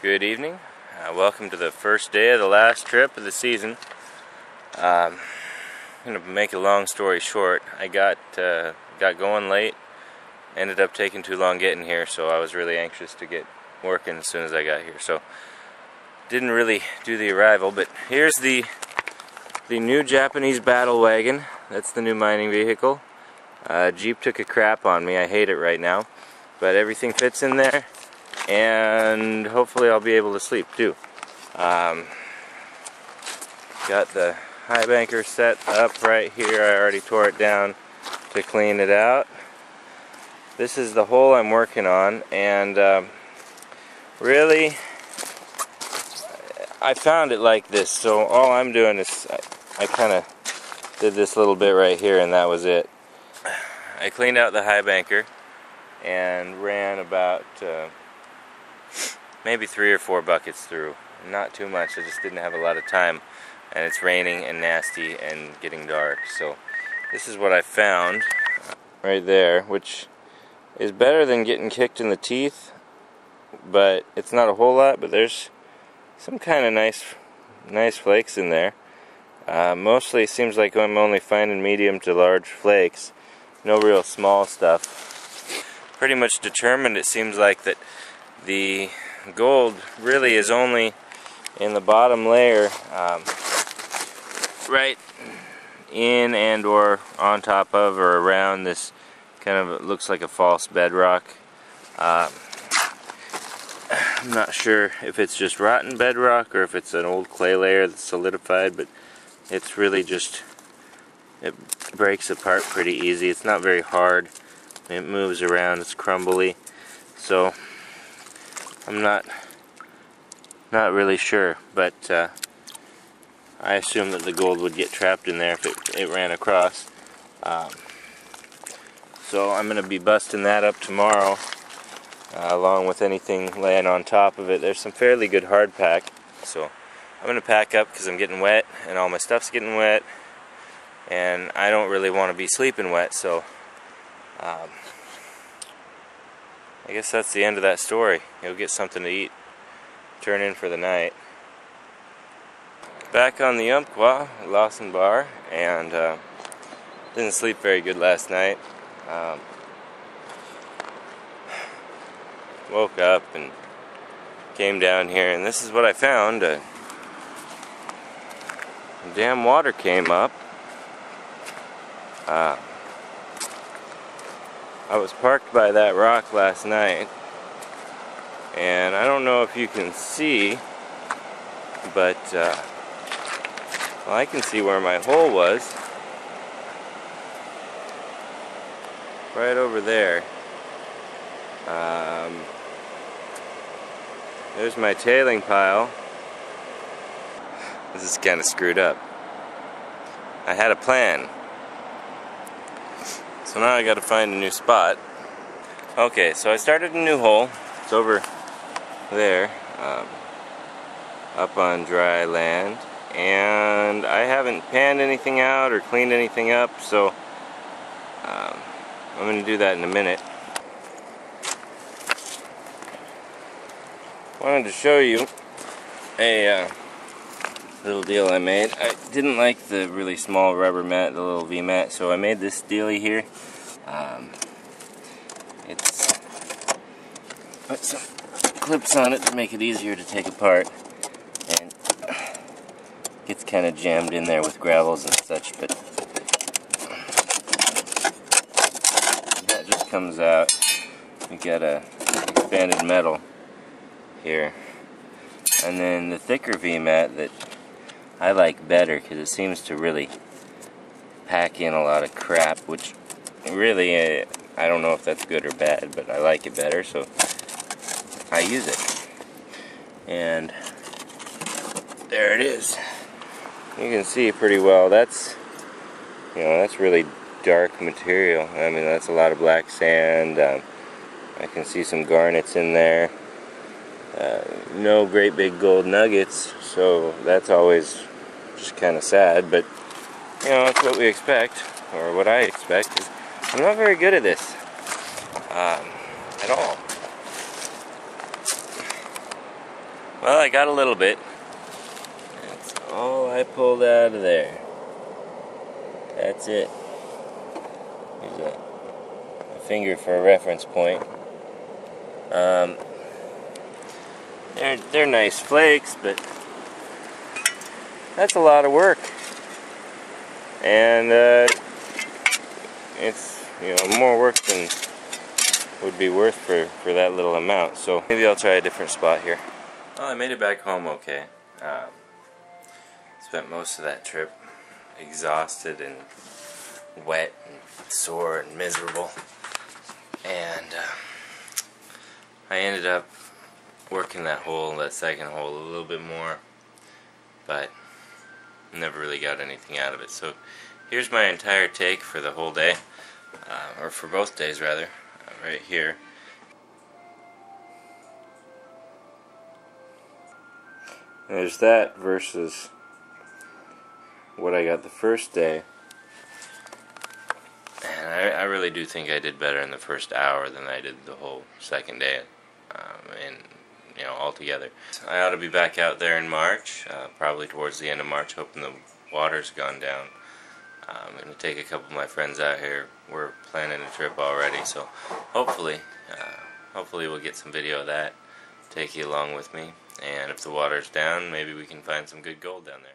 Good evening. Welcome to the first day of the last trip of the season. I'm going to make a long story short. I got going late, ended up taking too long getting here, so I was really anxious to get working as soon as I got here. So didn't really do the arrival, but here's the new Japanese battle wagon. That's the new mining vehicle. Jeep took a crap on me. I hate it right now, but everything fits in there. And hopefully I'll be able to sleep too. Got the high banker set up right here. I already tore it down to clean it out. This is the hole I'm working on, and really I found it like this, so all I'm doing is I kind of did this little bit right here, and that was it. I cleaned out the high banker and ran about maybe 3 or 4 buckets through. Not too much, I just didn't have a lot of time, and it's raining and nasty and getting dark. So this is what I found right there, which is better than getting kicked in the teeth, but it's not a whole lot, but there's some kind of nice flakes in there. Mostly it seems like I'm only finding medium to large flakes, no real small stuff. Pretty much determined, it seems like, that the gold really is only in the bottom layer, right in and or on top of or around this kind of looks like a false bedrock. I'm not sure if it's just rotten bedrock or if it's an old clay layer that's solidified, but it's really just, it breaks apart pretty easy. It's not very hard. It moves around, it's crumbly, so I'm not really sure, but I assume that the gold would get trapped in there if it ran across. So I'm going to be busting that up tomorrow, along with anything laying on top of it. There's some fairly good hard pack, so I'm going to pack up because I'm getting wet and all my stuff's getting wet, and I don't really want to be sleeping wet, so I guess that's the end of that story. Go get something to eat, turn in for the night. Back on the Umpqua, Lawson Bar, and didn't sleep very good last night. Woke up and came down here, and this is what I found. Damn water came up. I was parked by that rock last night, and I don't know if you can see, but well, I can see where my hole was. Right over there. There's my tailing pile. This is kind of screwed up. I had a plan. So now I gotta find a new spot. Okay, so I started a new hole. It's over there, up on dry land. And I haven't panned anything out or cleaned anything up, so I'm gonna do that in a minute. Wanted to show you a little deal I made. I didn't like the really small rubber mat, the little V-mat, so I made this dealie here. It's put some clips on it to make it easier to take apart, and gets kind of jammed in there with gravels and such, but that just comes out. We got a expanded metal here, and then the thicker V-mat that I like better because it seems to really pack in a lot of crap, which really I don't know if that's good or bad, but I like it better, so I use it. And there it is. You can see pretty well. That's, you know, that's really dark material. I mean, that's a lot of black sand. I can see some garnets in there. No great big gold nuggets, so that's always just kind of sad, but you know, it's what we expect, or what I expect. I'm not very good at this at all. Well, I got a little bit. That's all I pulled out of there. That's it. Here's a finger for a reference point. They're nice flakes, but that's a lot of work. And it's, you know, more work than would be worth for that little amount. So maybe I'll try a different spot here. Well, I made it back home okay. Spent most of that trip exhausted and wet and sore and miserable. And I ended up working that second hole a little bit more, but never really got anything out of it. So here's my entire take for the whole day, or for both days rather, right here. There's that versus what I got the first day. And I really do think I did better in the first hour than I did the whole second day, and you know, altogether. I ought to be back out there in March, probably towards the end of March, hoping the water's gone down. I'm going to take a couple of my friends out here. We're planning a trip already, so hopefully we'll get some video of that, take you along with me, and if the water's down, maybe we can find some good gold down there.